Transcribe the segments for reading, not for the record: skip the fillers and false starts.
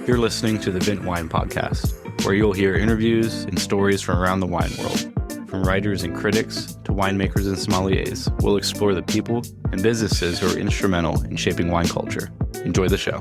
You're listening to the Vint Wine Podcast, where you'll hear interviews and stories from around the wine world. From writers and critics to winemakers and sommeliers, we'll explore the people and businesses who are instrumental in shaping wine culture. Enjoy the show.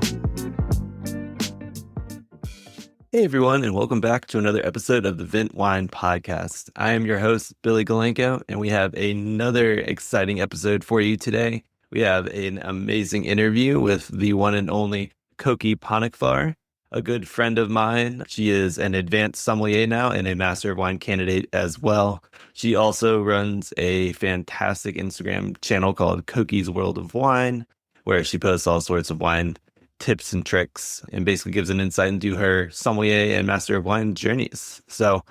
Hey everyone, and welcome back to another episode of the Vint Wine Podcast. I am your host, Billy Galenko, and we have another exciting episode for you today. We have an amazing interview with the one and only Kki Pock Far, a good friend of mine. She is an advanced sommelier now and a Master of Wine candidate as well. She also runs a fantastic Instagram channel called Kokie's World of Wine, where she posts all sorts of wine tips and tricks and basically gives an insight into her sommelier and Master of Wine journeys. So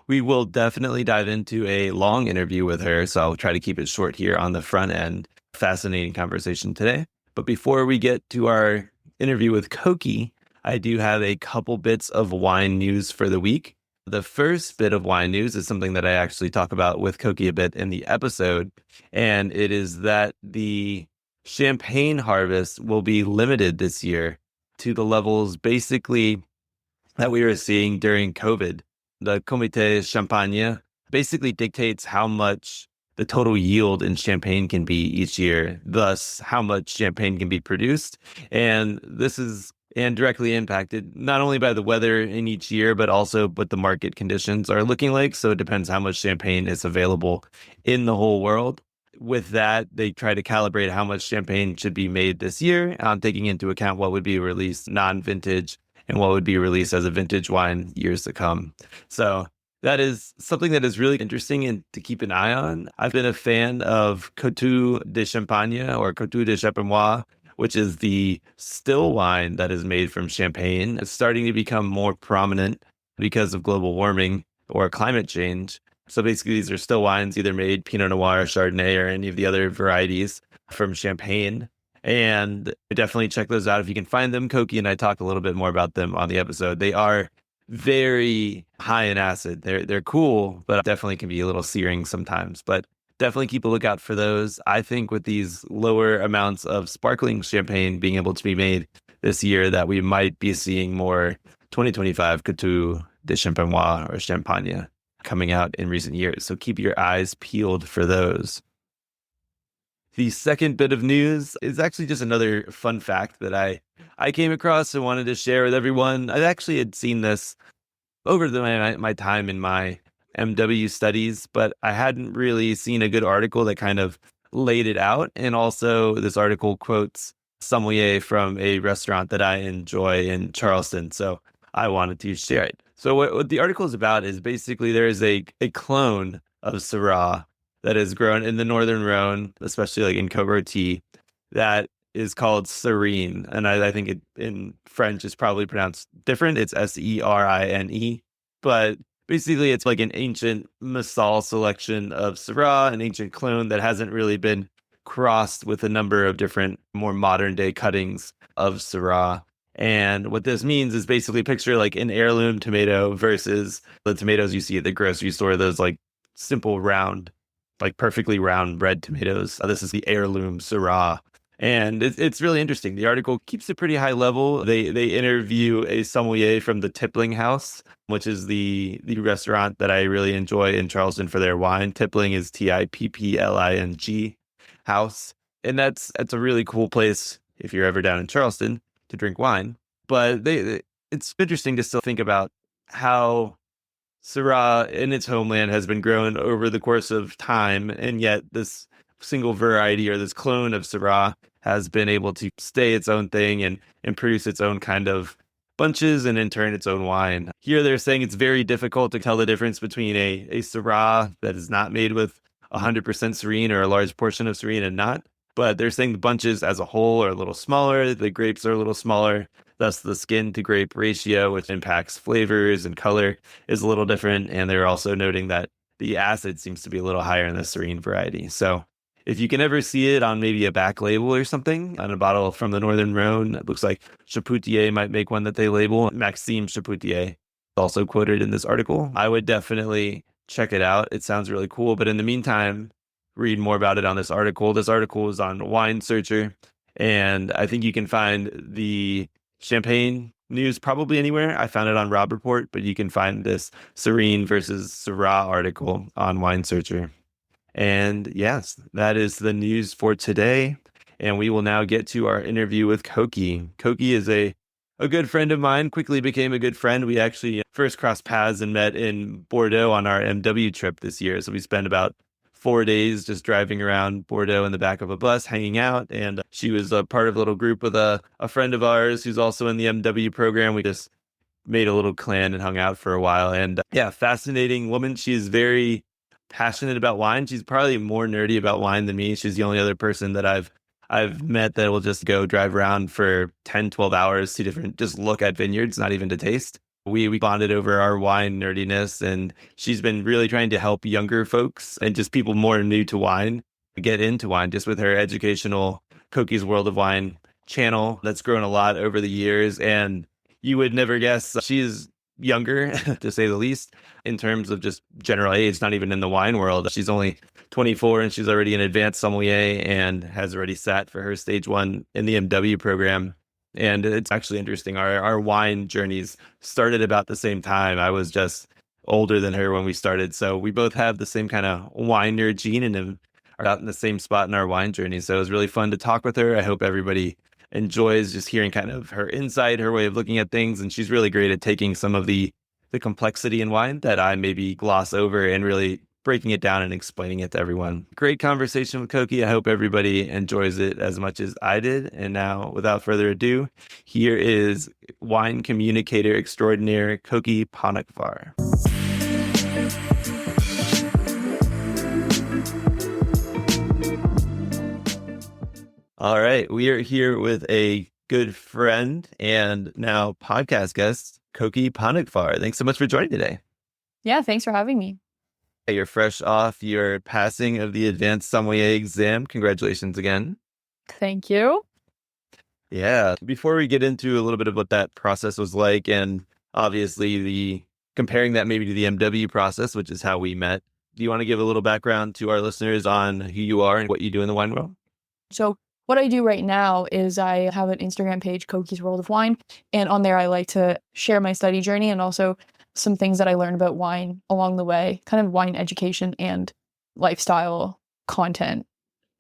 we will definitely dive into a long interview with her, so I'll try to keep it short here on the front end. Fascinating conversation today. But before we get to our interview with Kki, I do have a couple bits of wine news for the week. The first bit of wine news is something that I actually talk about with Kki a bit in the episode, and it is that the champagne harvest will be limited this year to the levels basically that we were seeing during COVID. The Coteaux Champenois basically dictates how much the total yield in champagne can be each year, thus how much champagne can be produced. And this is directly impacted not only by the weather in each year, but also what the market conditions are looking like. So it depends how much champagne is available in the whole world. With that, they try to calibrate how much champagne should be made this year, taking into account what would be released non-vintage and what would be released as a vintage wine years to come. So that is something that is really interesting and to keep an eye on. I've been a fan of Coteaux Champenois or Coteaux Champenois, which is the still wine that is made from champagne. It's starting to become more prominent because of global warming or climate change. So basically, these are still wines either made Pinot Noir, Chardonnay, or any of the other varieties from champagne. And definitely check those out if you can find them. Kki and I talk a little bit more about them on the episode. They are very high in acid. They're cool, but definitely can be a little searing sometimes. But definitely keep a lookout for those. I think with these lower amounts of sparkling champagne being able to be made this year, that we might be seeing more 2025 Coteaux Champenois or Champagne coming out in recent years. So keep your eyes peeled for those. The second bit of news is actually just another fun fact that I came across and wanted to share with everyone. I actually had seen this over my time in my MW studies, but I hadn't really seen a good article that kind of laid it out. And also this article quotes sommelier from a restaurant that I enjoy in Charleston. So I wanted to share it. So what the article is about is basically there is a clone of Syrah that is grown in the Northern Rhone, especially like in Côte that is called Serene. And I think it in French is probably pronounced different. It's Serine. But basically it's like an ancient Massal selection of Syrah, an ancient clone that hasn't really been crossed with a number of different more modern day cuttings of Syrah. And what this means is basically picture like an heirloom tomato versus the tomatoes you see at the grocery store, those like simple round, like perfectly round red tomatoes. This is the heirloom Syrah. And it's really interesting. The article keeps it pretty high level. They interview a sommelier from the Tippling House, which is the restaurant that I really enjoy in Charleston for their wine. Tippling is Tippling house. And that's a really cool place if you're ever down in Charleston to drink wine. But it's interesting to still think about how Syrah in its homeland has been grown over the course of time, and yet this single variety or this clone of Syrah has been able to stay its own thing and produce its own kind of bunches and in turn its own wine. Here they're saying it's very difficult to tell the difference between a Syrah that is not made with 100% Serene or a large portion of Serene and not. But they're saying the bunches as a whole are a little smaller, the grapes are a little smaller, thus the skin to grape ratio, which impacts flavors and color, is a little different. And they're also noting that the acid seems to be a little higher in the Serene variety. So if you can ever see it on maybe a back label or something on a bottle from the Northern Rhone, it looks like Chapoutier might make one that they label. Maxime Chapoutier also quoted in this article. I would definitely check it out. It sounds really cool. But in the meantime, read more about it on this article. This article is on Wine Searcher, and I think you can find the champagne news probably anywhere. I found it on Rob Report, but you can find this Serene versus Syrah article on Wine Searcher. And yes, that is the news for today. And we will now get to our interview with Cokie. Cokie is a good friend of mine, quickly became a good friend. We actually first crossed paths and met in Bordeaux on our MW trip this year. So we spent about 4 days just driving around Bordeaux in the back of a bus, hanging out. And she was a part of a little group with a friend of ours who's also in the MW program. We just made a little clan and hung out for a while. And yeah, fascinating woman. She's very passionate about wine. She's probably more nerdy about wine than me. She's the only other person that I've met that will just go drive around for 10, 12 hours to just look at vineyards, not even to taste. We bonded over our wine nerdiness, and she's been really trying to help younger folks and just people more new to wine get into wine just with her educational Cokie's World of Wine channel that's grown a lot over the years. And you would never guess she's younger, to say the least, in terms of just general age, not even in the wine world. She's only 24 and she's already an advanced sommelier and has already sat for her stage 1 in the MW program. And it's actually interesting. Our wine journeys started about the same time. I was just older than her when we started. So we both have the same kind of wine nerd gene and are out in the same spot in our wine journey. So it was really fun to talk with her. I hope everybody enjoys just hearing kind of her insight, her way of looking at things. And she's really great at taking some of the complexity in wine that I maybe gloss over and really breaking it down and explaining it to everyone. Great conversation with Cokie. I hope everybody enjoys it as much as I did. And now, without further ado, here is wine communicator extraordinaire Kki Pock Far. All right, we are here with a good friend and now podcast guest, Kki Pock Far. Thanks so much for joining today. Yeah, thanks for having me. You're fresh off your passing of the advanced sommelier exam. Congratulations again. Thank you. Yeah. Before we get into a little bit of what that process was like, and obviously comparing that maybe to the MW process, which is how we met, do you want to give a little background to our listeners on who you are and what you do in the wine world? So what I do right now is I have an Instagram page, Cokie's World of Wine, and on there I like to share my study journey and also some things that I learned about wine along the way, kind of wine education and lifestyle content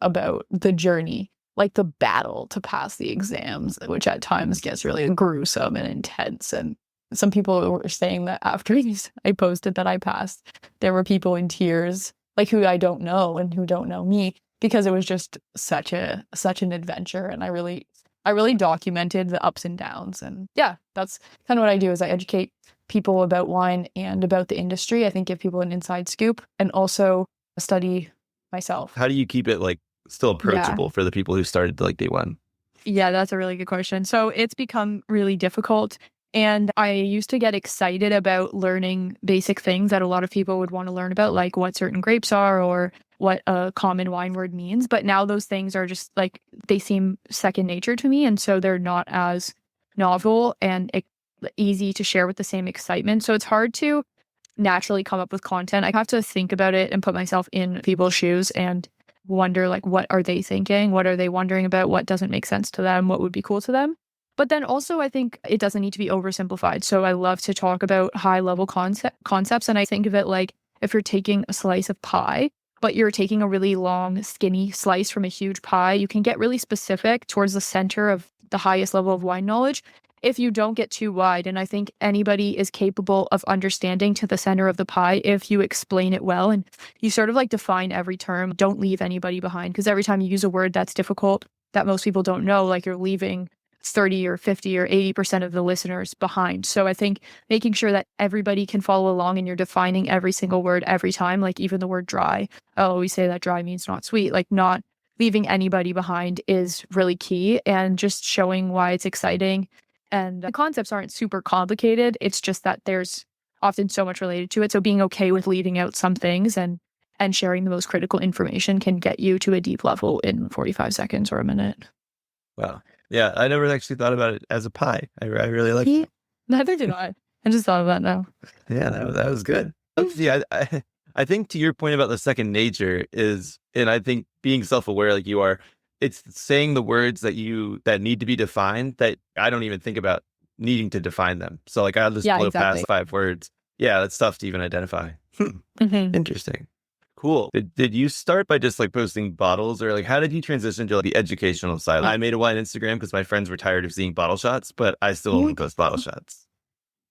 about the journey, like the battle to pass the exams, which at times gets really gruesome and intense. And some people were saying that after I posted that I passed, there were people in tears, like who I don't know and who don't know me, because it was just such an adventure. And I really documented the ups and downs. And yeah, that's kind of what I do is I educate people about wine and about the industry. I think give people an inside scoop and also study myself. How do you keep it like still approachable for the people who started like day one? Yeah, that's a really good question. So it's become really difficult. And I used to get excited about learning basic things that a lot of people would want to learn about, like what certain grapes are or what a common wine word means. But now those things are just like, they seem second nature to me. And so they're not as novel and easy to share with the same excitement. So it's hard to naturally come up with content. I have to think about it and put myself in people's shoes and wonder, like, what are they thinking? What are they wondering about? What doesn't make sense to them? What would be cool to them? But then also, I think it doesn't need to be oversimplified. So I love to talk about high level concepts. And I think of it like if you're taking a slice of pie, but you're taking a really long, skinny slice from a huge pie, you can get really specific towards the center of the highest level of wine knowledge if you don't get too wide. And I think anybody is capable of understanding to the center of the pie if you explain it well and you sort of like define every term. Don't leave anybody behind, because every time you use a word that's difficult that most people don't know, like you're leaving 30 or 50 or 80% of the listeners behind. So I think making sure that everybody can follow along and you're defining every single word every time, like even the word dry. I always say that dry means not sweet, like not leaving anybody behind is really key, and just showing why it's exciting. And the concepts aren't super complicated. It's just that there's often so much related to it. So being okay with leaving out some things and sharing the most critical information can get you to a deep level in 45 seconds or a minute. Wow. Yeah, I never actually thought about it as a pie. I really like it. Neither did I. I just thought of that now. Yeah, that was good. Yeah, I think to your point about the second nature is, and I think being self-aware like you are, it's saying the words that need to be defined that I don't even think about needing to define them. So like I'll just blow past 5 words. Yeah, that's tough to even identify. Interesting. Cool. Did you start by just like posting bottles, or like how did you transition to like the educational side? I made a wine Instagram because my friends were tired of seeing bottle shots, but I still only post bottle shots.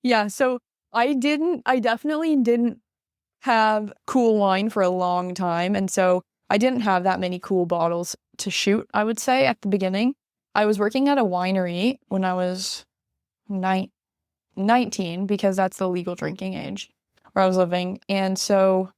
Yeah, so I definitely didn't have cool wine for a long time. And so I didn't have that many cool bottles to shoot, I would say, at the beginning. I was working at a winery when I was 19, because that's the legal drinking age where I was living. And so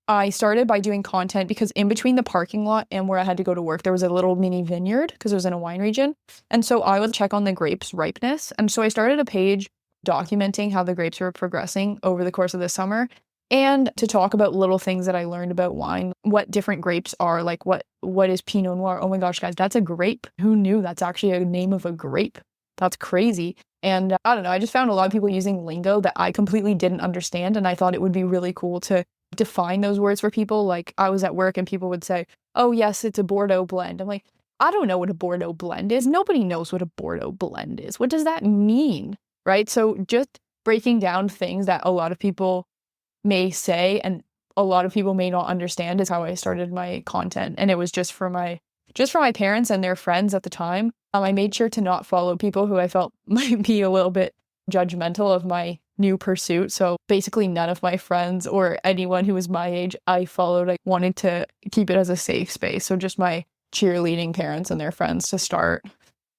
I started by doing content because in between the parking lot and where I had to go to work, there was a little mini vineyard because it was in a wine region. And so I would check on the grapes' ripeness. And so I started a page documenting how the grapes were progressing over the course of the summer, and to talk about little things that I learned about wine, what different grapes are, like what is Pinot Noir? Oh my gosh, guys, that's a grape. Who knew that's actually a name of a grape? That's crazy. And I don't know, I just found a lot of people using lingo that I completely didn't understand. And I thought it would be really cool to define those words for people. Like I was at work and people would say, oh yes, it's a Bordeaux blend. I'm like, I don't know what a Bordeaux blend is. Nobody knows what a Bordeaux blend is. What does that mean? Right? So just breaking down things that a lot of people may say and a lot of people may not understand is how I started my content. And it was just for my parents and their friends at the time. I made sure to not follow people who I felt might be a little bit judgmental of my new pursuit. So basically none of my friends or anyone who was my age I followed. I wanted to keep it as a safe space. So just my cheerleading parents and their friends to start.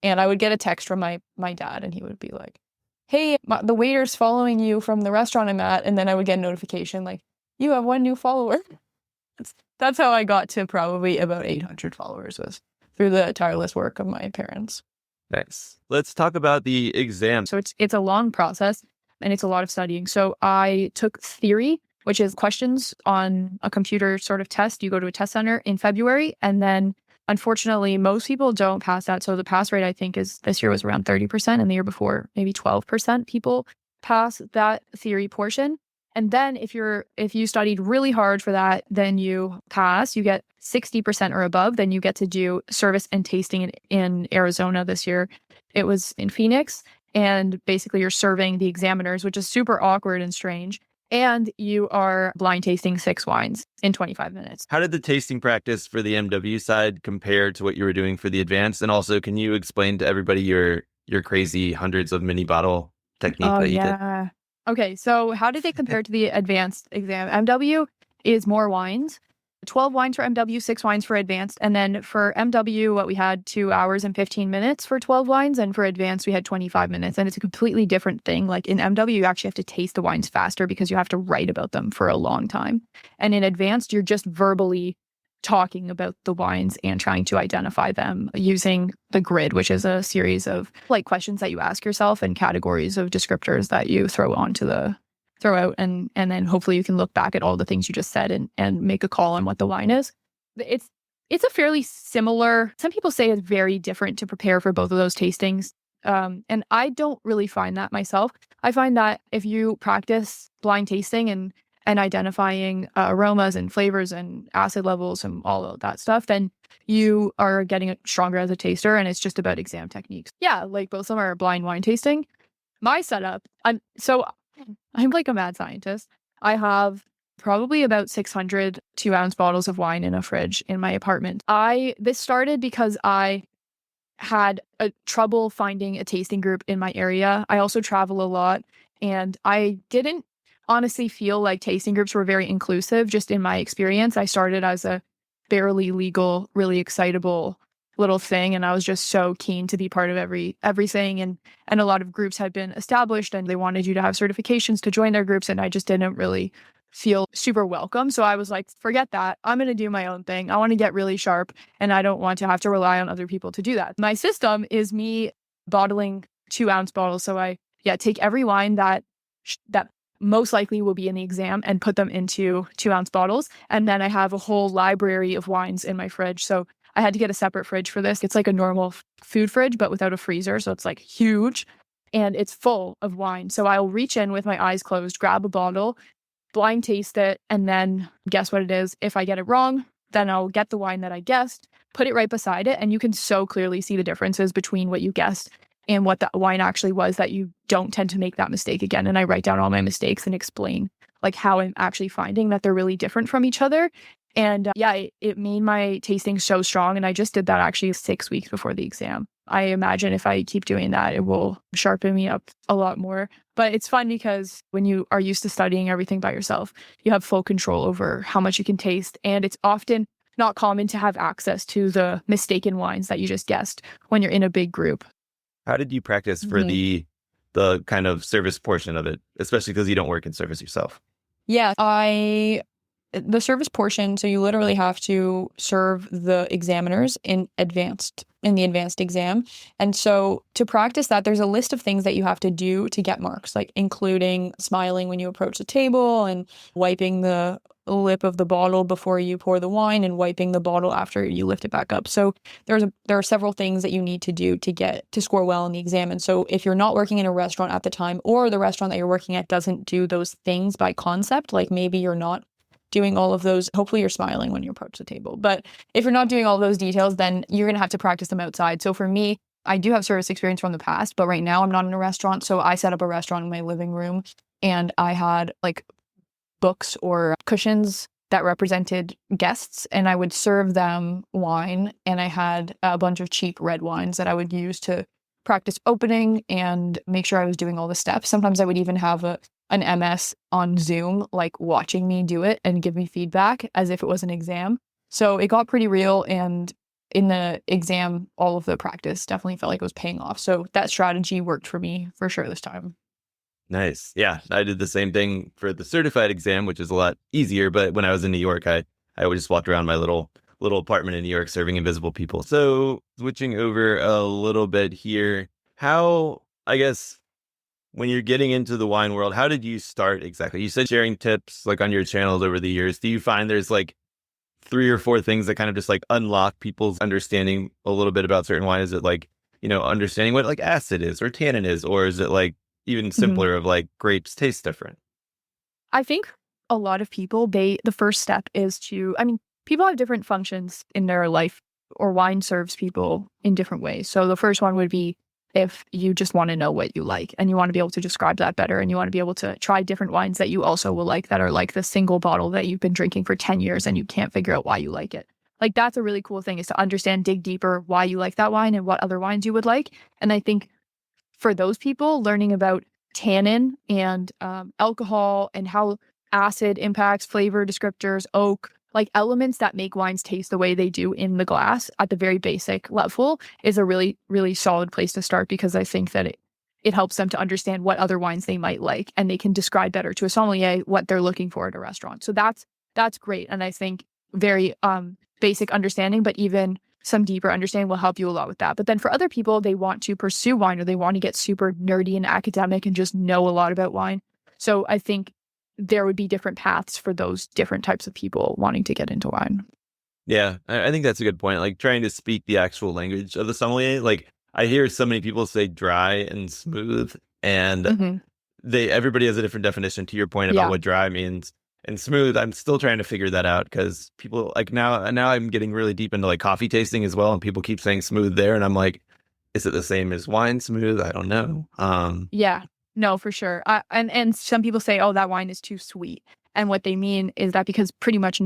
And I would get a text from my dad and he would be like, hey, the waiter's following you from the restaurant I'm at. And then I would get a notification like, you have 1 new follower. That's how I got to probably about 800 followers, was through the tireless work of my parents. Nice. Let's talk about the exam. So it's a long process and it's a lot of studying. So I took theory, which is questions on a computer sort of test. You go to a test center in February, and then unfortunately, most people don't pass that. So the pass rate, I think, is this year was around 30%, and the year before, maybe 12% people pass that theory portion. And then if you studied really hard for that, then you pass, you get 60% or above, then you get to do service and tasting in Arizona this year. It was in Phoenix, and basically you're serving the examiners, which is super awkward and strange. And you are blind tasting 6 wines in 25 minutes. How did the tasting practice for the MW side compare to what you were doing for the advanced? And also, can you explain to everybody your crazy hundreds of mini bottle technique that you did? Okay, so how did they compare to the advanced exam? MW is more wines. 12 wines for MW, 6 wines for advanced. And then for MW, we had 2 hours and 15 minutes for 12 wines. And for advanced, we had 25 minutes. And it's a completely different thing. Like in MW, you actually have to taste the wines faster because you have to write about them for a long time. And in advanced, you're just verbally talking about the wines and trying to identify them using the grid, which is a series of like questions that you ask yourself and categories of descriptors that you throw out, and then hopefully you can look back at all the things you just said and make a call on what the wine is. It's a fairly similar, some people say it's very different to prepare for both of those tastings. And I don't really find that myself. I find that if you practice blind tasting and identifying aromas and flavors and acid levels and all of that stuff, then you are getting stronger as a taster, and it's just about exam techniques. Yeah, like both of them are blind wine tasting. My setup, I'm like a mad scientist. I have probably about 600 2-ounce bottles of wine in a fridge in my apartment. This started because I had trouble finding a tasting group in my area. I also travel a lot, and I didn't honestly feel like tasting groups were very inclusive. Just in my experience, I started as a barely legal, really excitable little thing, and I was just so keen to be part of everything, and a lot of groups had been established and they wanted you to have certifications to join their groups, and I just didn't really feel super welcome. So I was like, forget that. I'm going to do my own thing. I want to get really sharp, and I don't want to have to rely on other people to do that. My system is me bottling 2-ounce bottles. So I take every wine that most likely will be in the exam and put them into 2-ounce bottles. And then I have a whole library of wines in my fridge. So I had to get a separate fridge for this. It's like a normal food fridge, but without a freezer. So it's like huge and it's full of wine. So I'll reach in with my eyes closed, grab a bottle, blind taste it, and then guess what it is. If I get it wrong, then I'll get the wine that I guessed, put it right beside it. And you can so clearly see the differences between what you guessed and what the wine actually was, that you don't tend to make that mistake again. And I write down all my mistakes and explain like how I'm actually finding that they're really different from each other. And it made my tasting so strong. And I just did that actually 6 weeks before the exam. I imagine if I keep doing that, it will sharpen me up a lot more. But it's fun because when you are used to studying everything by yourself, you have full control over how much you can taste. And it's often not common to have access to the mistaken wines that you just guessed when you're in a big group. How did you practice for the kind of service portion of it, especially because you don't work in service yourself? Yeah, the service portion, so you literally have to serve the examiners in the advanced exam. And so to practice that, there's a list of things that you have to do to get marks, like including smiling when you approach the table and wiping the lip of the bottle before you pour the wine and wiping the bottle after you lift it back up. So there are several things that you need to do to get to score well in the exam. And so if you're not working in a restaurant at the time, or the restaurant that you're working at doesn't do those things by concept, like maybe you're not doing all of those, hopefully you're smiling when you approach the table. But if you're not doing all of those details, then you're going to have to practice them outside. So for me, I do have service experience from the past, but right now I'm not in a restaurant. So I set up a restaurant in my living room, and I had like books or cushions that represented guests, and I would serve them wine. And I had a bunch of cheap red wines that I would use to practice opening and make sure I was doing all the steps. Sometimes I would even have an MS on Zoom, like watching me do it and give me feedback as if it was an exam. So it got pretty real. And in the exam, all of the practice definitely felt like it was paying off. So that strategy worked for me for sure this time. Nice. Yeah, I did the same thing for the certified exam, which is a lot easier. But when I was in New York, I would just walk around my little apartment in New York serving invisible people. So switching over a little bit here, how, I guess, when you're getting into the wine world, how did you start exactly? You said sharing tips like on your channels over the years. Do you find there's like 3 or 4 things that kind of just like unlock people's understanding a little bit about certain wine? Is it like, understanding what like acid is or tannin is, or is it like even simpler of like grapes taste different? I think a lot of people, the first step is people have different functions in their life, or wine serves people in different ways. So the first one would be if you just want to know what you like and you want to be able to describe that better, and you want to be able to try different wines that you also will like, that are like the single bottle that you've been drinking for 10 years and you can't figure out why you like it. Like that's a really cool thing, is to understand, dig deeper why you like that wine and what other wines you would like. And I think for those people, learning about tannin and alcohol and how acid impacts flavor descriptors, oak, like elements that make wines taste the way they do in the glass at the very basic level, is a really, really solid place to start, because I think that it helps them to understand what other wines they might like, and they can describe better to a sommelier what they're looking for at a restaurant. So that's great. And I think very basic understanding, but even some deeper understanding will help you a lot with that. But then for other people, they want to pursue wine, or they want to get super nerdy and academic and just know a lot about wine. So I think there would be different paths for those different types of people wanting to get into wine. Yeah, I think that's a good point. Like trying to speak the actual language of the sommelier. Like I hear so many people say dry and smooth, and everybody has a different definition, to your point about what dry means. And smooth, I'm still trying to figure that out, because people like now I'm getting really deep into like coffee tasting as well, and people keep saying smooth there, and I'm like, is it the same as wine smooth? I don't know. Yeah, no, for sure. And some people say, oh, that wine is too sweet. And what they mean is that because pretty much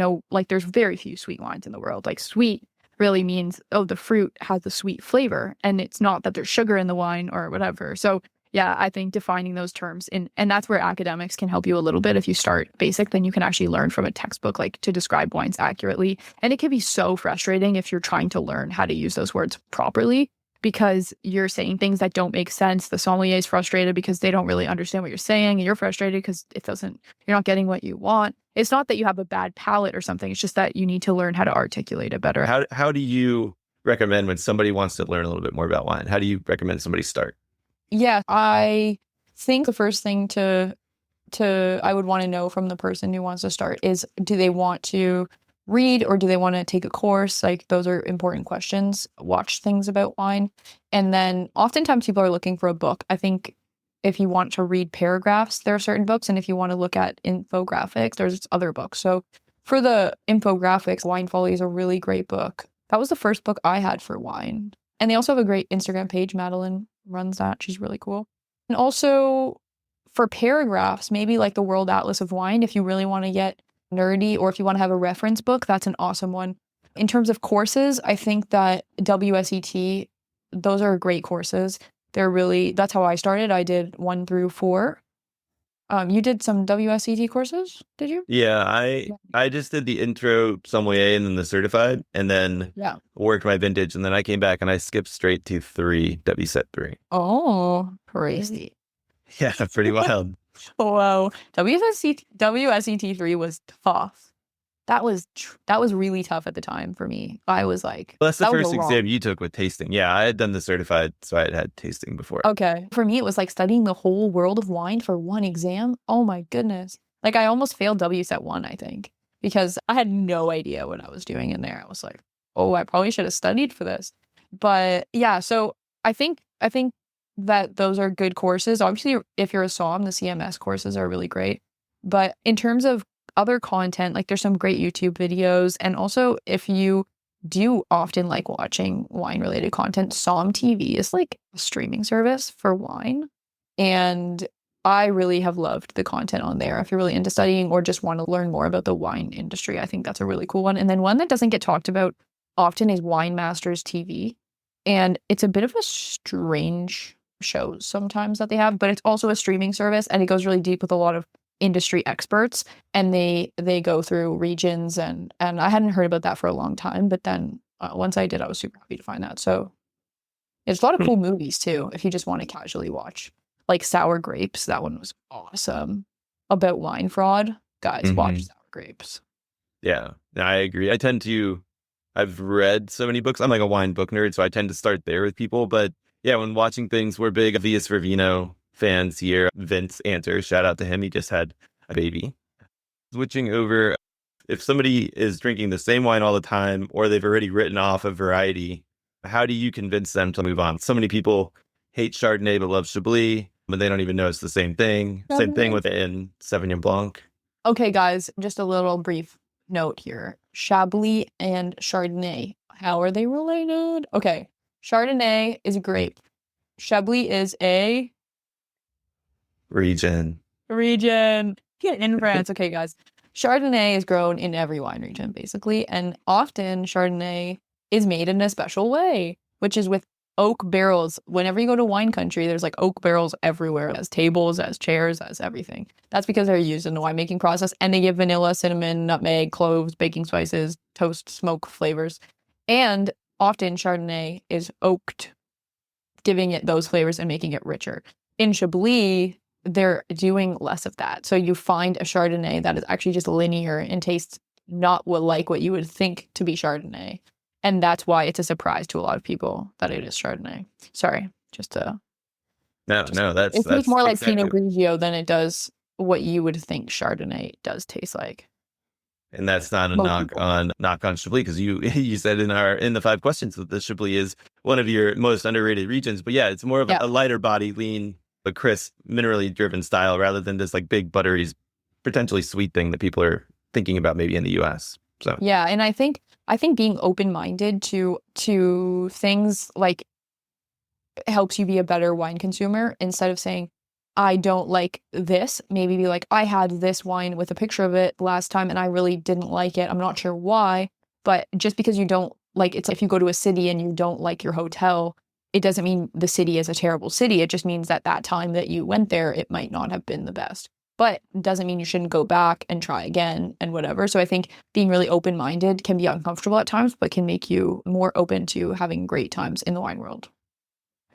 there's very few sweet wines in the world. Like sweet really means, oh, the fruit has a sweet flavor, and it's not that there's sugar in the wine or whatever. So yeah, I think defining those terms, and that's where academics can help you a little bit. If you start basic, then you can actually learn from a textbook, like to describe wines accurately. And it can be so frustrating if you're trying to learn how to use those words properly, because you're saying things that don't make sense. The sommelier is frustrated because they don't really understand what you're saying, and you're frustrated because you're not getting what you want. It's not that you have a bad palate or something. It's just that you need to learn how to articulate it better. How do you recommend, when somebody wants to learn a little bit more about wine, how do you recommend somebody start? Yeah, I think the first thing I would want to know from the person who wants to start is, do they want to read or do they want to take a course? Like those are important questions. Watch things about wine. And then oftentimes people are looking for a book. I think if you want to read paragraphs, there are certain books. And if you want to look at infographics, there's other books. So for the infographics, Wine Folly is a really great book. That was the first book I had for wine. And they also have a great Instagram page, Madeline runs that. She's really cool. And also for paragraphs, maybe like the World Atlas of Wine, if you really want to get nerdy or if you want to have a reference book, that's an awesome one. In terms of courses, I think that WSET, those are great courses. That's how I started. I did 1 through 4. You did some WSET courses, did you? Yeah, I just did the intro sommelier and then the certified, and then worked my vintage, and then I came back and I skipped straight to 3, WSET 3. Oh, crazy. Yeah, pretty wild. Wow. WSET 3 was tough. That was really tough at the time for me. I was like, well, that's the first exam you took with tasting. Yeah, I had done the certified, so I had tasting before. Okay. For me, it was like studying the whole world of wine for one exam. Oh my goodness. Like I almost failed WSET 1, I think, because I had no idea what I was doing in there. I was like, oh, I probably should have studied for this. But yeah, so I think that those are good courses. Obviously, if you're a SOM, the CMS courses are really great. But in terms of other content, like there's some great YouTube videos. And also if you do often like watching wine related content, Som TV is like a streaming service for wine. And I really have loved the content on there. If you're really into studying or just want to learn more about the wine industry, I think that's a really cool one. And then one that doesn't get talked about often is Wine Masters TV. And it's a bit of a strange show sometimes that they have, but it's also a streaming service and it goes really deep with a lot of industry experts, and they go through regions, and I hadn't heard about that for a long time, but then once I did, I was super happy to find that. So there's a lot of cool movies too if you just want to casually watch, like Sour Grapes. That one was awesome, about wine fraud. Guys, watch Sour Grapes. Yeah, I agree. I've read so many books. I'm like a wine book nerd, so I tend to start there with people. But yeah, when watching things, we're big Vias for Vino fans here. Vince Anter, shout out to him. He just had a baby. Switching over, if somebody is drinking the same wine all the time, or they've already written off a variety, how do you convince them to move on? So many people hate Chardonnay but love Chablis, but they don't even know it's the same thing. Same thing with in Sauvignon Blanc. Okay, guys, just a little brief note here. Chablis and Chardonnay, how are they related? Okay, Chardonnay is a grape. Chablis is a region. In France. Okay, guys. Chardonnay is grown in every wine region, basically. And often Chardonnay is made in a special way, which is with oak barrels. Whenever you go to wine country, there's like oak barrels everywhere, as tables, as chairs, as everything. That's because they're used in the winemaking process. And they give vanilla, cinnamon, nutmeg, cloves, baking spices, toast, smoke flavors. And often Chardonnay is oaked, giving it those flavors and making it richer. In Chablis, they're doing less of that. So you find a Chardonnay that is actually just linear and tastes not like what you would think to be Chardonnay. And that's why it's a surprise to a lot of people that it is Chardonnay. Sorry, just to... No, that's... It tastes more like Pinot Grigio than it does what you would think Chardonnay does taste like. And that's not a knock on Chablis, because you said in the 5 questions that the Chablis is one of your most underrated regions. But yeah, it's more of a lighter body, lean, but crisp, minerally driven style rather than this like big buttery, potentially sweet thing that people are thinking about maybe in the US. So yeah, and I think being open-minded to things like helps you be a better wine consumer. Instead of saying, I don't like this, maybe be like, I had this wine with a picture of it last time and I really didn't like it. I'm not sure why, but just because you don't like, it's if you go to a city and you don't like your hotel, it doesn't mean the city is a terrible city. It just means that time that you went there, it might not have been the best. But it doesn't mean you shouldn't go back and try again and whatever. So I think being really open-minded can be uncomfortable at times, but can make you more open to having great times in the wine world.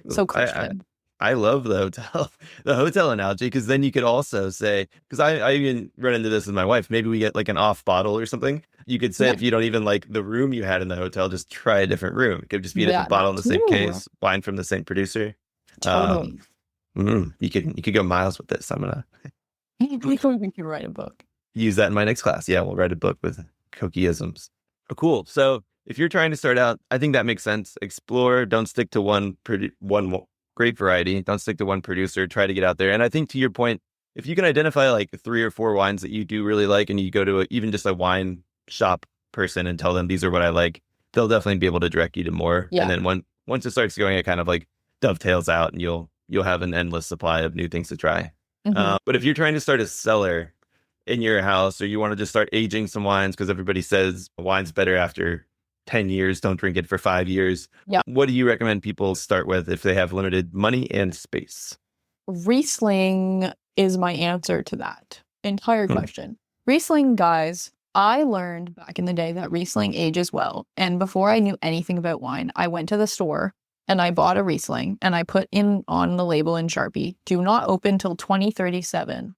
So Christian. I love the hotel analogy, because then you could also say, because I even run into this with my wife, maybe we get like an off bottle or something. You could say if you don't even like the room you had in the hotel, just try a different room. It could just be a different bottle in the same case, wine from the same producer. Totally. You could go miles with this. I'm gonna we can write a book. Use that in my next class. Yeah, we'll write a book with Cokie-isms. Oh, cool. So if you're trying to start out, I think that makes sense. Explore. Don't stick to one grape variety. Don't stick to one producer. Try to get out there. And I think to your point, if you can identify like 3 or 4 wines that you do really like, and you go to even just a wine shop person and tell them these are what I like, they'll definitely be able to direct you to more. Yeah. And then once it starts going, it kind of like dovetails out, and you'll have an endless supply of new things to try. Mhm. But if you're trying to start a cellar in your house, or you want to just start aging some wines because everybody says wine's better after 10 years, don't drink it for 5 years. Yeah. What do you recommend people start with if they have limited money and space? Riesling is my answer to that entire question. Riesling, guys, I learned back in the day that Riesling ages well. And before I knew anything about wine, I went to the store and I bought a Riesling and I put in on the label in Sharpie, do not open till 2037.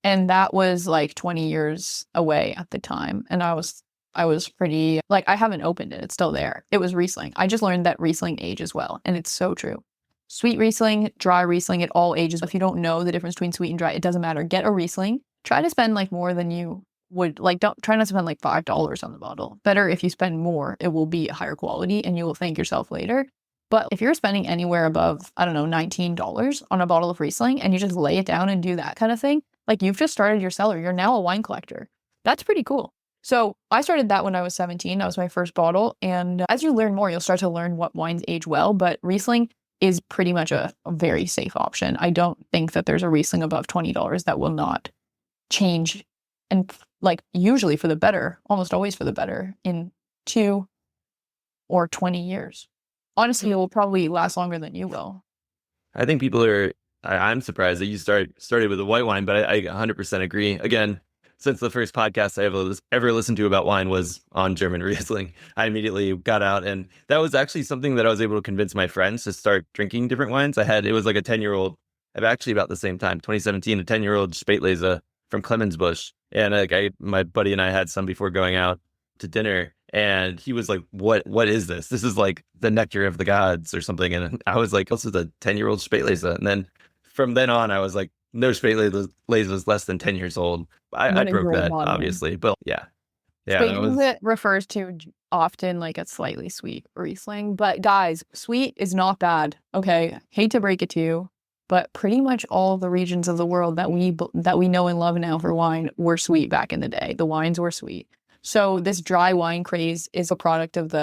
And that was like 20 years away at the time. And I was pretty, like, I haven't opened it. It's still there. It was Riesling. I just learned that Riesling ages well. And it's so true. Sweet Riesling, dry Riesling, it all ages. If you don't know the difference between sweet and dry, it doesn't matter. Get a Riesling. Try to spend like more than you would, like, don't try not to spend like $5 on the bottle. Better if you spend more, it will be higher quality and you will thank yourself later. But if you're spending anywhere above, I don't know, $19 on a bottle of Riesling and you just lay it down and do that kind of thing, like, you've just started your cellar. You're now a wine collector. That's pretty cool. So I started that when I was 17. That was my first bottle. And as you learn more, you'll start to learn what wines age well. But Riesling is pretty much a very safe option. I don't think that there's a Riesling above $20 that will not change, and like usually for the better, almost always for the better, in 2 or 20 years. Honestly, it will probably last longer than you will. I think I'm surprised that you started with a white wine, but I 100% agree. Again, since the first podcast I ever listened to about wine was on German Riesling, I immediately got out. And that was actually something that I was able to convince my friends to start drinking different wines. It was like a 10-year-old, actually about the same time, 2017, a 10-year-old Spätlese from Clemensbusch. And my buddy and I had some before going out to dinner. And he was like, what is this? This is like the nectar of the gods or something. And I was like, this is a 10-year-old Spätlese. And then from then on, I was like, no Spätlese is less than 10 years old. I broke that, obviously. But yeah. Spätlese refers to often like a slightly sweet Riesling. But guys, sweet is not bad. Okay, hate to break it to you, but pretty much all the regions of the world that we know and love now for wine were sweet back in the day. The wines were sweet. So this dry wine craze is a product of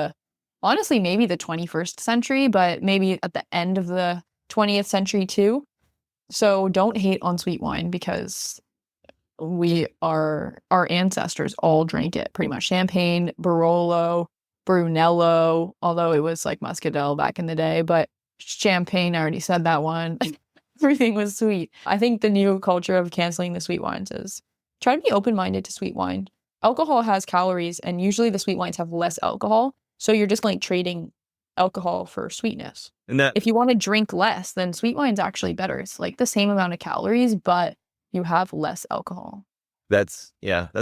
honestly, maybe the 21st century, but maybe at the end of the 20th century too. So don't hate on sweet wine because our ancestors all drank it pretty much. Champagne, Barolo, Brunello, although it was like Muscadel back in the day, but champagne, I already said that one. Everything was sweet. I think the new culture of canceling the sweet wines is try to be open-minded to sweet wine. Alcohol has calories, and usually the sweet wines have less alcohol. So you're just like trading alcohol for sweetness. And if you want to drink less, then sweet wine's actually better. It's like the same amount of calories, but you have less alcohol. That's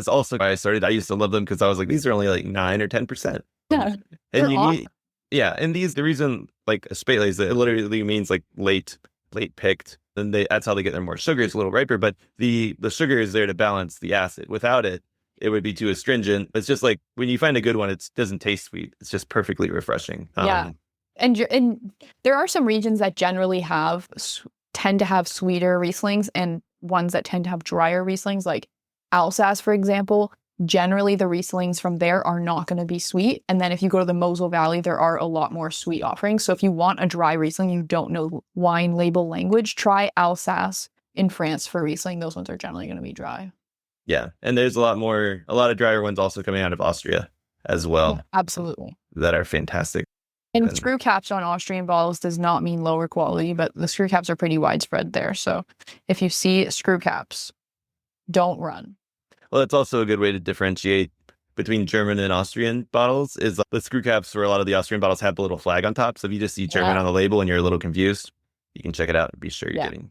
also why I started. I used to love them because I was like, these are only like 9 or 10%. Yeah. And and the reason, like a Spätlese, it literally means like late picked. And that's how they get their more sugar. It's a little riper, but the sugar is there to balance the acid. Without it, it would be too astringent. It's just like when you find a good one, it doesn't taste sweet. It's just perfectly refreshing. Yeah. And there are some regions that generally tend to have sweeter Rieslings and ones that tend to have drier Rieslings, like Alsace, for example. Generally, the Rieslings from there are not going to be sweet. And then if you go to the Mosel Valley, there are a lot more sweet offerings. So if you want a dry Riesling, you don't know wine label language, try Alsace in France for Riesling. Those ones are generally going to be dry. Yeah. And there's a lot of drier ones also coming out of Austria as well. Yeah, absolutely. That are fantastic. And screw caps on Austrian bottles does not mean lower quality, but the screw caps are pretty widespread there. So if you see screw caps, don't run. Well, that's also a good way to differentiate between German and Austrian bottles is the screw caps for a lot of the Austrian bottles have the little flag on top. So if you just see German on the label and you're a little confused, you can check it out and be sure you're getting.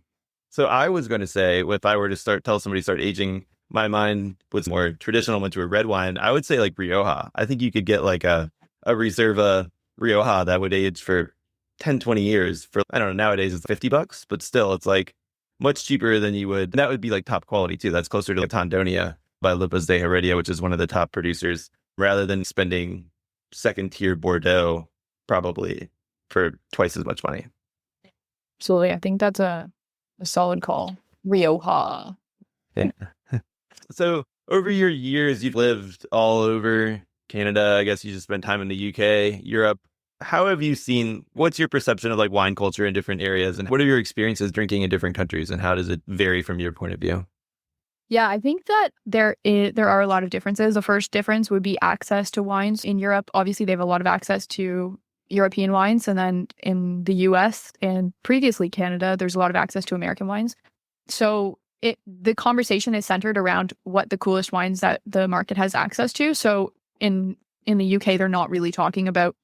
So I was going to say, if I were to tell somebody to start aging, my mind was more traditional, went to a red wine. I would say like Rioja. I think you could get like a Reserva Rioja that would age for 10, 20 years for, I don't know, nowadays it's $50, but still it's like much cheaper than you would. And that would be like top quality too. That's closer to like Tondonia by Lupas de Heredia, which is one of the top producers, rather than spending second tier Bordeaux probably for twice as much money. Absolutely. I think that's a solid call. Rioja. Yeah. So over your years, you've lived all over Canada. I guess you just spent time in the UK, Europe. how have you seen, what's your perception of like wine culture in different areas, and what are your experiences drinking in different countries, and how does it vary from your point of view? Yeah, I think that there are a lot of differences. The first difference would be access to wines. In Europe, obviously, they have a lot of access to European wines. And then in the US and previously Canada, there's a lot of access to American wines. So the conversation is centered around what the coolest wines that the market has access to. So in the UK, they're not really talking about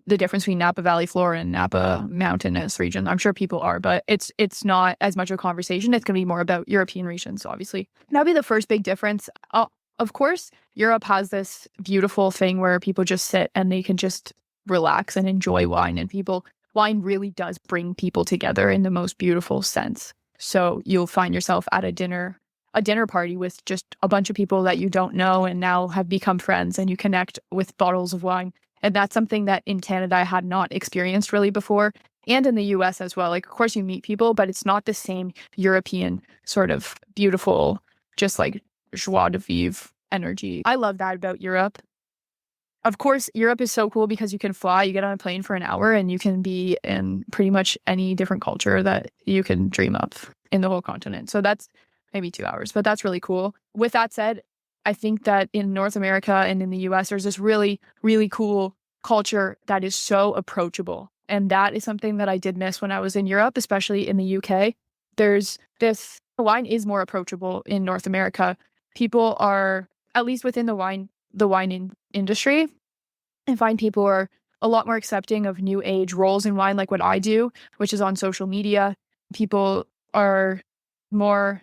the difference between Napa Valley Flora and Napa Mountainous region. I'm sure people are, but it's not as much of a conversation. It's going to be more about European regions, obviously. That'll be the first big difference. Of course, Europe has this beautiful thing where people just sit and they can just relax and enjoy wine. And wine really does bring people together in the most beautiful sense. So you'll find yourself at a dinner party with just a bunch of people that you don't know and now have become friends, and you connect with bottles of wine. And that's something that in Canada I had not experienced really before, and in the US as well. Like, of course you meet people, but it's not the same European sort of beautiful, just like joie de vivre energy. I love that about Europe. Of course, Europe is so cool because you can fly, you get on a plane for an hour and you can be in pretty much any different culture that you can dream of in the whole continent. So that's maybe 2 hours, but that's really cool. With that said, I think that in North America and in the US, there's this really, really cool culture that is so approachable. And that is something that I did miss when I was in Europe, especially in the UK. Wine is more approachable in North America. People are, at least within the wine industry, I find people are a lot more accepting of new age roles in wine, like what I do, which is on social media. People are more,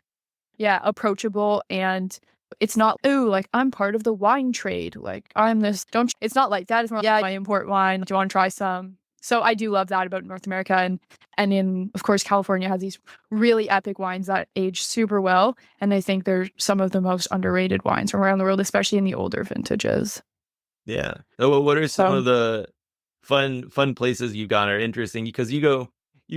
approachable, and it's not, ooh, like I'm part of the wine trade. Like it's not like that. It's more like, I import wine. Do you want to try some? So I do love that about North America. And in, of course, California has these really epic wines that age super well. And I think they're some of the most underrated wines from around the world, especially in the older vintages. Yeah. So what are some of the fun places you've gone, or interesting? Because you go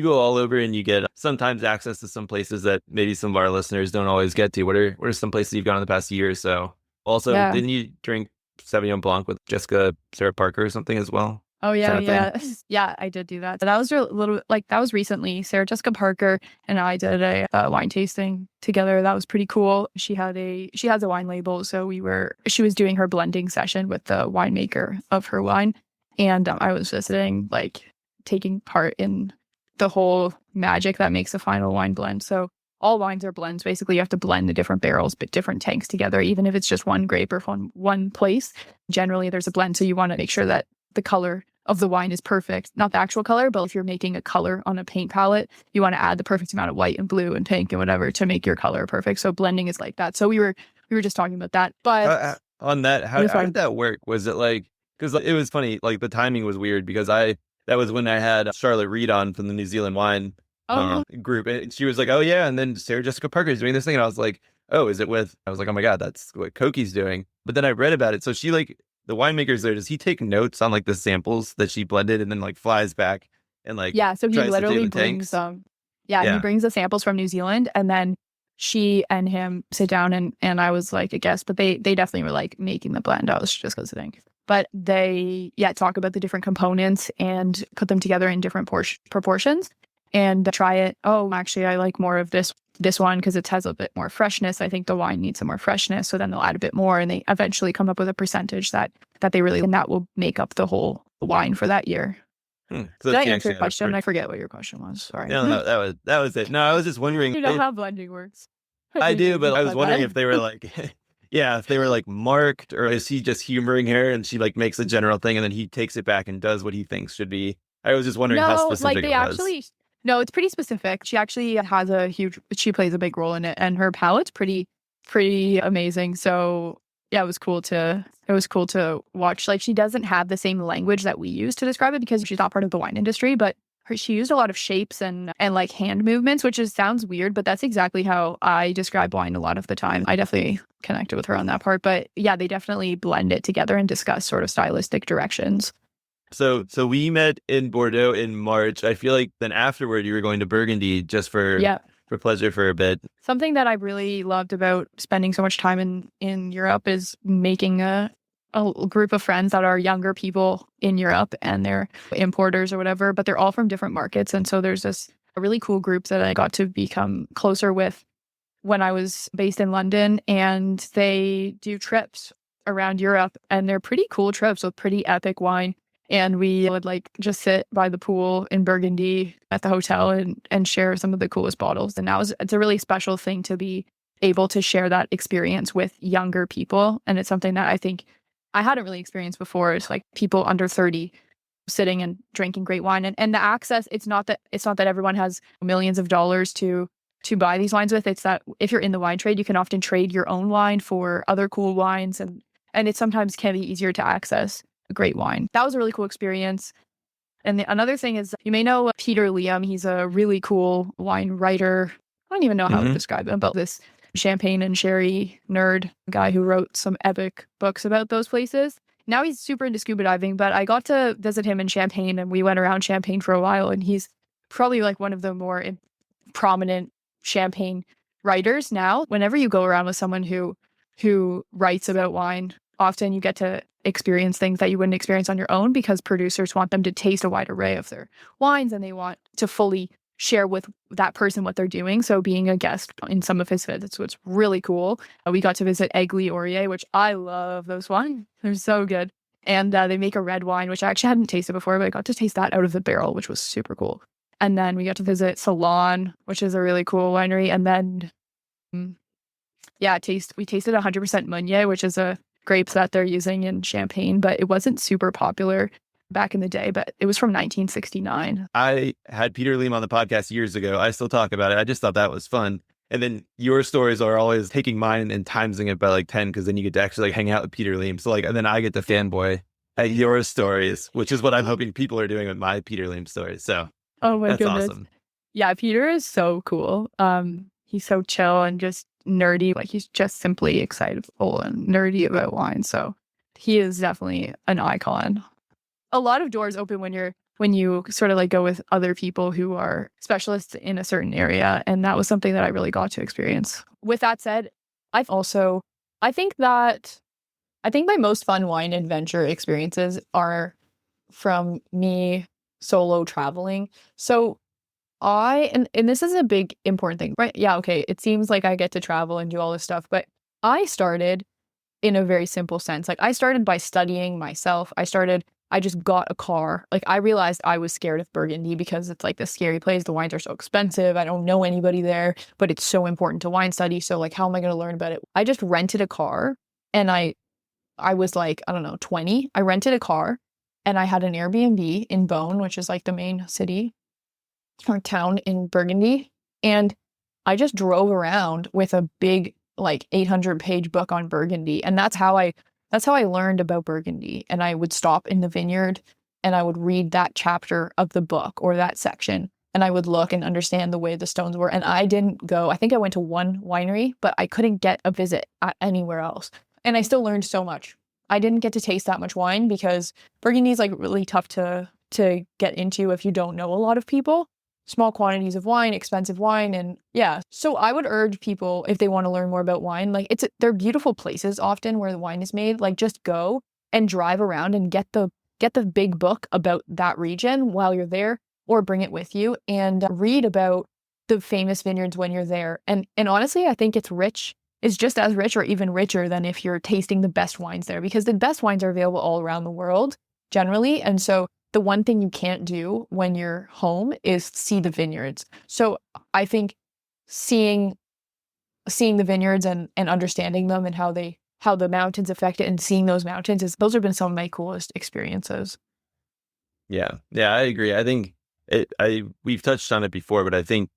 all over and you get sometimes access to some places that maybe some of our listeners don't always get to. What are some places you've gone in the past year or so? Also, Didn't you drink Sauvignon Blanc with Jessica Sarah Parker or something as well? Oh, yeah. Yeah, I did do that. That was a little, like, that was recently. Sarah Jessica Parker and I did a wine tasting together. That was pretty cool. She has a wine label. So she was doing her blending session with the winemaker of her wine. And I was visiting, like, taking part in the whole magic that makes a final wine blend. So all wines are blends. Basically, you have to blend the different barrels, but different tanks together, even if it's just one grape or from one place. Generally, there's a blend. So you want to make sure that the color of the wine is perfect. Not the actual color, but if you're making a color on a paint palette, you want to add the perfect amount of white and blue and pink and whatever to make your color perfect. So blending is like that. So we were just talking about that. But on that, how did that work? Was it like, because it was funny, like the timing was weird because that was when I had Charlotte Reed on from the New Zealand Wine group. And she was like, oh yeah. And then Sarah Jessica Parker is doing this thing. And I was like, oh, is it with, I was like, oh my God, that's what Kokie's doing. But then I read about it. So she the winemaker's there, does he take notes on like the samples that she blended and then like flies back and like, so he literally brings he brings the samples from New Zealand, and then she and him sit down and I was like a guest, but they definitely were like making the blend. I was just listening, but they talk about the different components and put them together in different proportions and try it. Oh, actually I like more of this one because it has a bit more freshness. I think the wine needs some more freshness. So then they'll add a bit more, and they eventually come up with a percentage that they really, and that will make up the whole wine for that year. So did I answer your question? I forget what your question was. Sorry. No, that was it. No, I was just wondering. You know how blending works. I do, but I was wondering if they were like, if they were like marked, or is he just humoring her and she like makes a general thing and then he takes it back and does what he thinks should be. I was just wondering how specific it was. No, it's pretty specific. She actually has she plays a big role in it, and her palate's pretty amazing. So yeah, it was cool to watch. Like, she doesn't have the same language that we use to describe it because she's not part of the wine industry, but she used a lot of shapes and like hand movements, which sounds weird, but that's exactly how I describe wine a lot of the time. I definitely connected with her on that part, but yeah, they definitely blend it together and discuss sort of stylistic directions. So we met in Bordeaux in March. I feel like then afterward you were going to Burgundy just for pleasure for a bit. Something that I really loved about spending so much time in Europe is making a a group of friends that are younger people in Europe and they're importers or whatever, but they're all from different markets. And so there's this a really cool group that I got to become closer with when I was based in London, and they do trips around Europe, and they're pretty cool trips with pretty epic wine. And we would like just sit by the pool in Burgundy at the hotel and share some of the coolest bottles. And it's a really special thing to be able to share that experience with younger people. And it's something that I think I hadn't really experienced before. It's like people under 30 sitting and drinking great wine. And the access, it's not that everyone has millions of dollars to buy these wines with. It's that if you're in the wine trade, you can often trade your own wine for other cool wines. And it sometimes can be easier to access great wine. That was a really cool experience. And another thing is, you may know Peter Liem. He's a really cool wine writer. I don't even know how to describe him, but this champagne and sherry nerd guy who wrote some epic books about those places. Now he's super into scuba diving, but I got to visit him in Champagne, and we went around Champagne for a while, and he's probably like one of the more prominent champagne writers now. Whenever you go around with someone who writes about wine, often you get to experience things that you wouldn't experience on your own, because producers want them to taste a wide array of their wines, and they want to fully share with that person what they're doing. So being a guest in some of his visits was really cool. We got to visit Egly-Ouriet, which I love those wines. They're so good. And they make a red wine, which I actually hadn't tasted before, but I got to taste that out of the barrel, which was super cool. And then we got to visit Serene, which is a really cool winery. And then, we tasted 100% Meunier, which is a grapes that they're using in Champagne, but it wasn't super popular back in the day, but it was from 1969. I had Peter Liem on the podcast years ago. I still talk about it. I just thought that was fun. And then your stories are always taking mine and timesing it by like 10, because then you get to actually like hang out with Peter Liem. So like, and then I get to fanboy at your stories, which is what I'm hoping people are doing with my Peter Liem stories. So oh my that's goodness. awesome. Yeah, Peter is so cool. He's so chill and just nerdy. Like, he's just simply excitable and nerdy about wine. So he is definitely an icon. A lot of doors open when you sort of like go with other people who are specialists in a certain area. And that was something that I really got to experience. With that said, I think my most fun wine adventure experiences are from me solo traveling. So and this is a big important thing, right? Yeah, okay. It seems like I get to travel and do all this stuff, but I started in a very simple sense. Like, I started by studying myself. I just got a car. Like, I realized I was scared of Burgundy because it's like this scary place. The wines are so expensive. I don't know anybody there, but it's so important to wine study. So like, how am I going to learn about it? I just rented a car, and I was like, I don't know, 20. I rented a car, and I had an Airbnb in Beaune, which is like the main city or town in Burgundy. And I just drove around with a big like 800-page book on Burgundy. And that's how I learned about Burgundy. And I would stop in the vineyard and I would read that chapter of the book or that section. And I would look and understand the way the stones were. And I think I went to one winery, but I couldn't get a visit at anywhere else. And I still learned so much. I didn't get to taste that much wine because Burgundy is like really tough to get into if you don't know a lot of people. Small quantities of wine, expensive wine, and yeah. So I would urge people, if they want to learn more about wine, like they're beautiful places often where the wine is made. Like, just go and drive around and get the big book about that region while you're there, or bring it with you and read about the famous vineyards when you're there. And honestly, I think it's just as rich or even richer than if you're tasting the best wines there, because the best wines are available all around the world generally. And so the one thing you can't do when you're home is see the vineyards. So I think seeing the vineyards and understanding them and how the mountains affect it, and seeing those mountains, those have been some of my coolest experiences. Yeah, I agree. I think we've touched on it before, but I think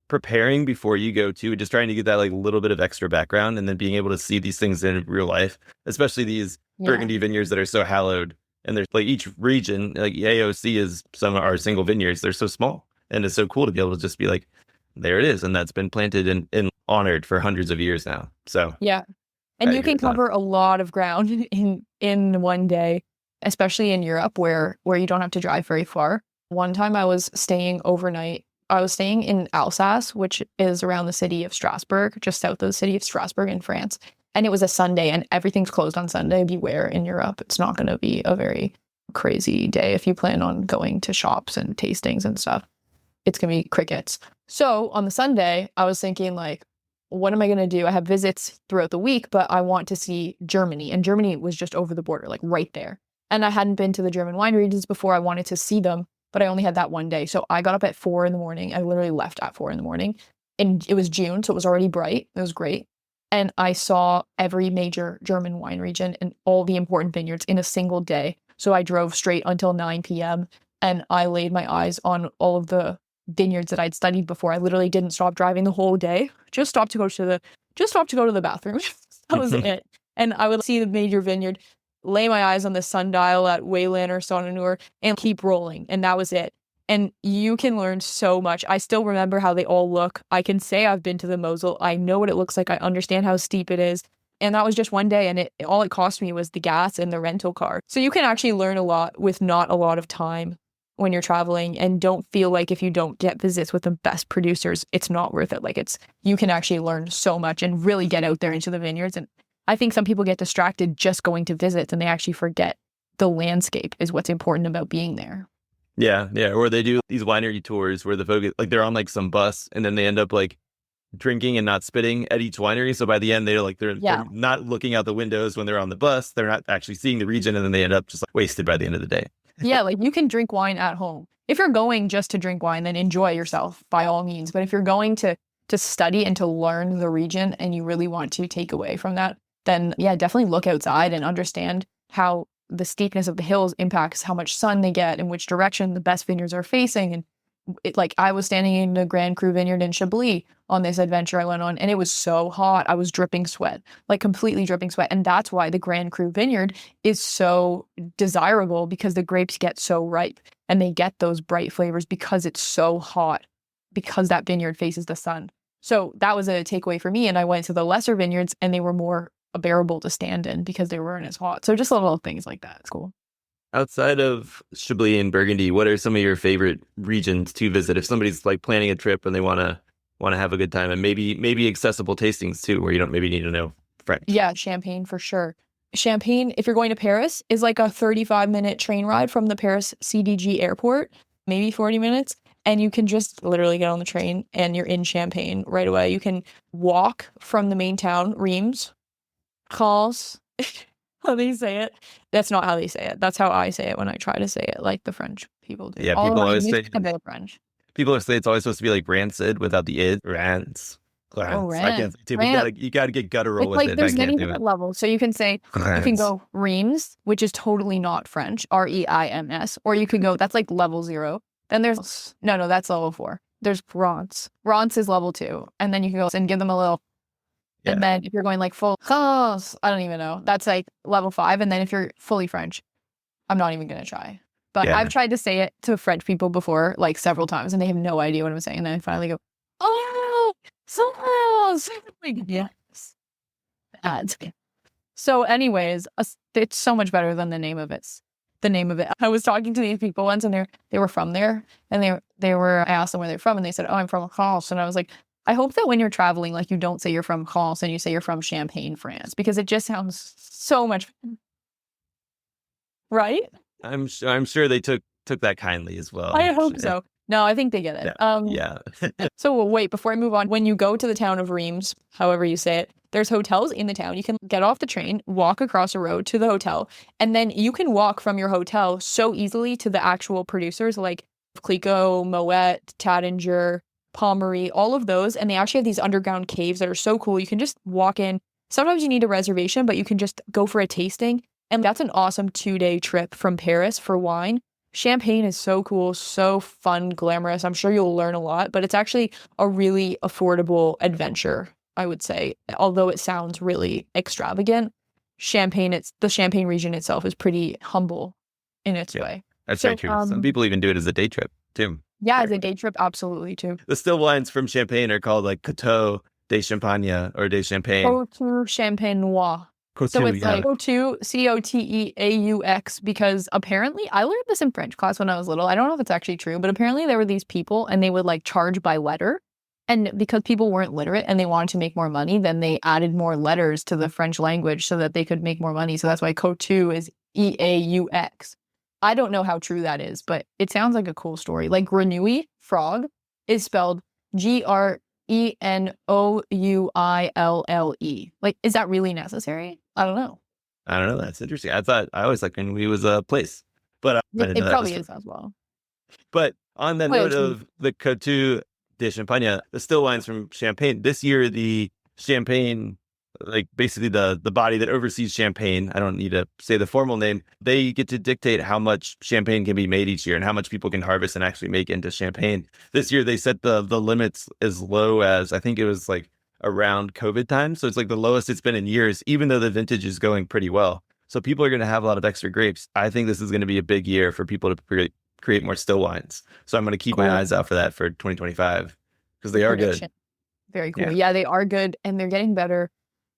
preparing before you go to, just trying to get that like little bit of extra background, and then being able to see these things in real life, especially these Burgundy vineyards that are so hallowed. And there's like each region, like AOC is some of our single vineyards. They're so small, and it's so cool to be able to just be like, there it is. And that's been planted and honored for hundreds of years now. So yeah. And you can cover a lot of ground in one day, especially in Europe where you don't have to drive very far. One time I was staying overnight. I was staying in Alsace, which is around the city of Strasbourg, just south of the city of Strasbourg in France. And it was a Sunday, and everything's closed on Sunday. Beware in Europe. It's not going to be a very crazy day if you plan on going to shops and tastings and stuff. It's going to be crickets. So on the Sunday, I was thinking like, what am I going to do? I have visits throughout the week, but I want to see Germany. And Germany was just over the border, like right there. And I hadn't been to the German wine regions before. I wanted to see them, but I only had that one day. So I got up at 4 a.m. I literally left at 4 a.m. And it was June, so it was already bright. It was great. And I saw every major German wine region and all the important vineyards in a single day. So I drove straight until 9 p.m. and I laid my eyes on all of the vineyards that I'd studied before. I literally didn't stop driving the whole day. Just stopped to go to the bathroom. That was it. And I would see the major vineyard, lay my eyes on the sundial at Weyland or Sonnenur and keep rolling. And that was it. And you can learn so much. I still remember how they all look. I can say I've been to the Mosel. I know what it looks like. I understand how steep it is. And that was just one day. And all it cost me was the gas and the rental car. So you can actually learn a lot with not a lot of time when you're traveling, and don't feel like if you don't get visits with the best producers, it's not worth it. Like you can actually learn so much and really get out there into the vineyards. And I think some people get distracted just going to visits and they actually forget the landscape is what's important about being there. Yeah. Or they do these winery tours where the focus, like they're on like some bus and then they end up like drinking and not spitting at each winery. So by the end, they're not looking out the windows when they're on the bus. They're not actually seeing the region, and then they end up just like wasted by the end of the day. Yeah, like you can drink wine at home. If you're going just to drink wine, then enjoy yourself by all means. But if you're going to study and to learn the region and you really want to take away from that, then yeah, definitely look outside and understand how the steepness of the hills impacts how much sun they get and which direction the best vineyards are facing. And like I was standing in the Grand Cru vineyard in Chablis on this adventure I went on, and it was so hot. I was dripping sweat, like completely dripping sweat. And that's why the Grand Cru vineyard is so desirable, because the grapes get so ripe and they get those bright flavors because it's so hot, because that vineyard faces the sun. So that was a takeaway for me. And I went to the lesser vineyards and they were more bearable to stand in because they weren't as hot. So just little things like that. It's cool. Outside of Chablis and Burgundy, what are some of your favorite regions to visit if somebody's like planning a trip and they want to have a good time, and maybe accessible tastings too, where you don't maybe need to know French? Yeah, Champagne for sure. Champagne, if you're going to Paris, is like a 35-minute train ride from the Paris CDG airport, maybe 40 minutes. And you can just literally get on the train and you're in Champagne right away. You can walk from the main town, Reims, Reims. How they say it. That's not how they say it. That's how I say it when I try to say it like the French people do. Yeah, people always say a bit of French. People say it's always supposed to be like rancid without the id. Rance. Oh, I can't say too, but you gotta get guttural with like, it. There's many different levels. So you can say, you can go Reims, which is totally not French, Reims, or you can go, that's like level 0. Then there's, no, that's level 4. There's Rance. Rance is level 2. And then you can go and give them a little. Yeah. And then if you're going like full, I don't even know. That's like level 5. And then if you're fully French, I'm not even going to try. But I've tried to say it to French people before, like several times, and they have no idea what I'm saying. And then I finally go, oh, so like, yes. So anyways, it's so much better than the name of it. I was talking to these people once, and they were from there, and I asked them where they're from, and they said, oh, I'm from France. And I was like, I hope that when you're traveling, like you don't say you're from France and you say you're from Champagne, France, because it just sounds so much, right? I'm sure they took that kindly as well. I hope so. No, I think they get it. Yeah. So wait, before I move on, when you go to the town of Reims, however you say it, there's hotels in the town. You can get off the train, walk across a road to the hotel, and then you can walk from your hotel so easily to the actual producers like Clicquot, Moet, Tattinger, Pommery, all of those. And they actually have these underground caves that are so cool. You can just walk in. Sometimes you need a reservation, but you can just go for a tasting. And that's an awesome 2-day trip from Paris for wine. Champagne is so cool, so fun, glamorous. I'm sure you'll learn a lot, but it's actually a really affordable adventure, I would say. Although it sounds really extravagant, the Champagne region itself is pretty humble in its way. That's very true. Some people even do it as a day trip too. Yeah, as a day trip, absolutely too. The still wines from Champagne are called like Coteaux de Champagne or de Champagne. Coteaux Champenois. So it's like Coteaux, Coteaux, because apparently, I learned this in French class when I was little. I don't know if it's actually true, but apparently there were these people and they would like charge by letter. And because people weren't literate and they wanted to make more money, then they added more letters to the French language so that they could make more money. So that's why Coteaux is EAUX. I don't know how true that is, but it sounds like a cool story. Like Grenouille, frog, is spelled Grenouille. Like, is that really necessary? I don't know. I don't know. That's interesting. I always thought Grenouille was a place, but I didn't know It that probably was is as well. But on the note of the Coteaux de Champagne, the still wines from Champagne, this year the Champagne, like basically the body that oversees Champagne, I don't need to say the formal name, they get to dictate how much Champagne can be made each year and how much people can harvest and actually make into Champagne. This year they set the limits as low as, I think it was like around COVID time. So it's like the lowest it's been in years, even though the vintage is going pretty well. So people are going to have a lot of extra grapes. I think this is going to be a big year for people to create more still wines. So I'm going to keep my eyes out for that for 2025 because they are good. Very cool. Yeah, they are good and they're getting better.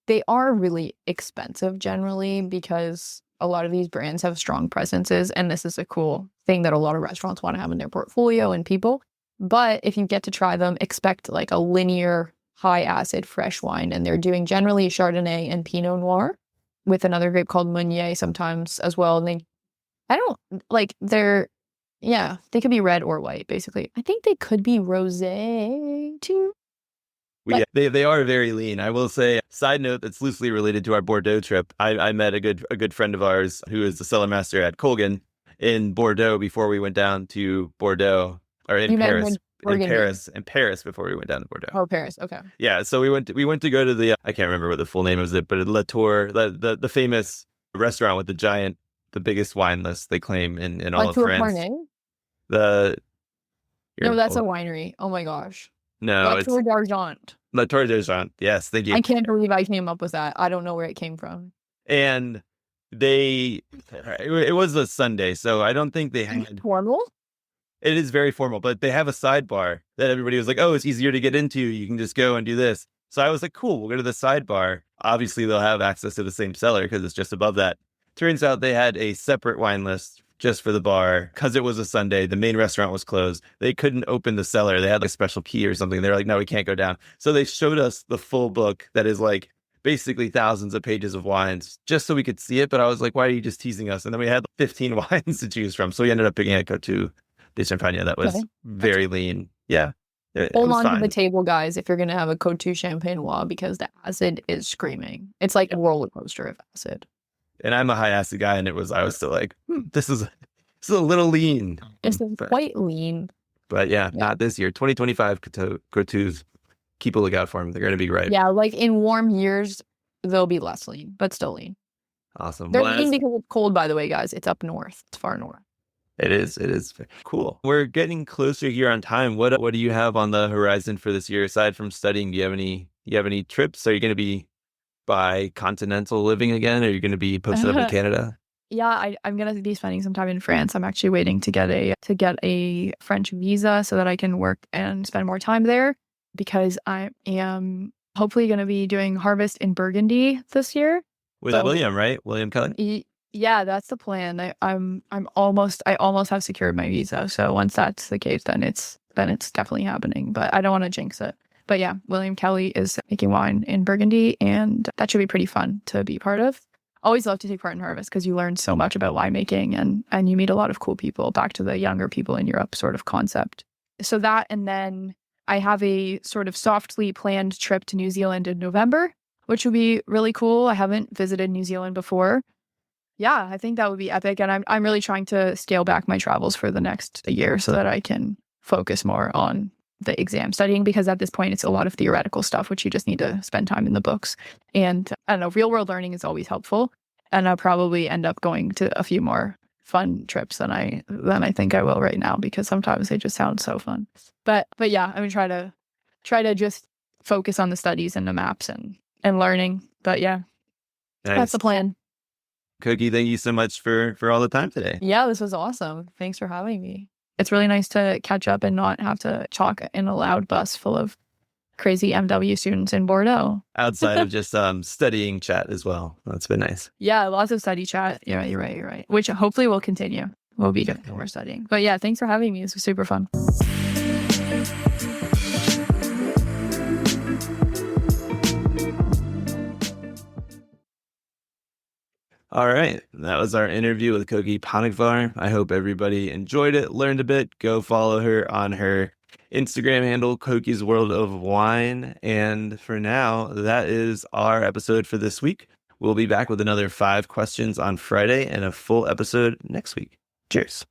They are really expensive generally because a lot of these brands have strong presences, and this is a cool thing that a lot of restaurants want to have in their portfolio and people. But if you get to try them, expect like a linear high acid fresh wine, and they're doing generally Chardonnay and Pinot Noir with another grape called Meunier sometimes as well. And they could be red or white basically. I think they could be rosé too. Yeah, they are very lean. I will say, side note that's loosely related to our Bordeaux trip. I met a good friend of ours who is the cellar master at Colgan in Bordeaux before we went down to Bordeaux, or in Paris before we went down to Bordeaux. Oh, Paris. Okay. Yeah. So we went to go to the, I can't remember what the full name of it, but La Tour, the famous restaurant with the biggest wine list they claim in all of France. No, that's a winery. Oh my gosh. No, it's d'Argent. La Tour d'Argent. Yes, thank you. I can't believe I came up with that. I don't know where it came from. And it was a Sunday, so I don't think they had formal. It is very formal, but they have a sidebar that everybody was like, oh, it's easier to get into. You can just go and do this. So I was like, cool, we'll go to the sidebar. Obviously, they'll have access to the same cellar because it's just above that. Turns out they had a separate wine list just for the bar because it was a Sunday. The main restaurant was closed. They couldn't open the cellar. They had like a special key or something. They're like, no, we can't go down. So they showed us the full book that is like basically thousands of pages of wines just so we could see it. But I was like, why are you just teasing us? And then we had 15 wines to choose from. So we ended up picking a Coteaux de Champagne that was very lean. Yeah. Hold on to the table, guys, if you're going to have a Coteaux Champenois, because the acid is screaming. It's like a roller coaster of acid. And I'm a high acid guy, and I was still like, this is a little lean. It's quite lean. But yeah, not this year. 2025 Coteaux, keep a lookout for them. They're going to be great. Yeah, like in warm years, they'll be less lean, but still lean. Awesome. They're lean because it's cold, by the way, guys. It's up north. It's far north. It is cool. We're getting closer here on time. What do you have on the horizon for this year aside from studying? Do you have any trips? Are you going to be bi-continental living again? Or are you going to be posted up in Canada? Yeah, I'm going to be spending some time in France. I'm actually waiting to get a French visa so that I can work and spend more time there, because I am hopefully going to be doing harvest in Burgundy this year. With William, right? William Kelly? Yeah, that's the plan. I almost have secured my visa. So once that's the case, then it's definitely happening. But I don't want to jinx it. But yeah, William Kelly is making wine in Burgundy, and that should be pretty fun to be part of. Always love to take part in harvest because you learn so much about winemaking and you meet a lot of cool people, back to the younger people in Europe sort of concept. So that, and then I have a sort of softly planned trip to New Zealand in November, which would be really cool. I haven't visited New Zealand before. Yeah, I think that would be epic. And I'm really trying to scale back my travels for the next year so that I can focus more on the exam studying, because at this point it's a lot of theoretical stuff, which you just need to spend time in the books. And I don't know, real world learning is always helpful. And I'll probably end up going to a few more fun trips than I think I will right now, because sometimes they just sound so fun. But yeah, I'm gonna try to just focus on the studies and the maps and learning. But yeah, nice. That's the plan. Cokie, thank you so much for all the time today. Yeah, this was awesome. Thanks for having me. It's really nice to catch up and not have to talk in a loud bus full of crazy MW students in Bordeaux. Outside of just studying chat as well. That's been nice. Yeah, lots of study chat. You're right. Which hopefully will continue. We'll be good when we're studying. But yeah, thanks for having me. This was super fun. All right. That was our interview with Kki Pock Far. I hope everybody enjoyed it, learned a bit. Go follow her on her Instagram handle, Kokie's World of Wine. And for now, that is our episode for this week. We'll be back with another 5 questions on Friday and a full episode next week. Cheers.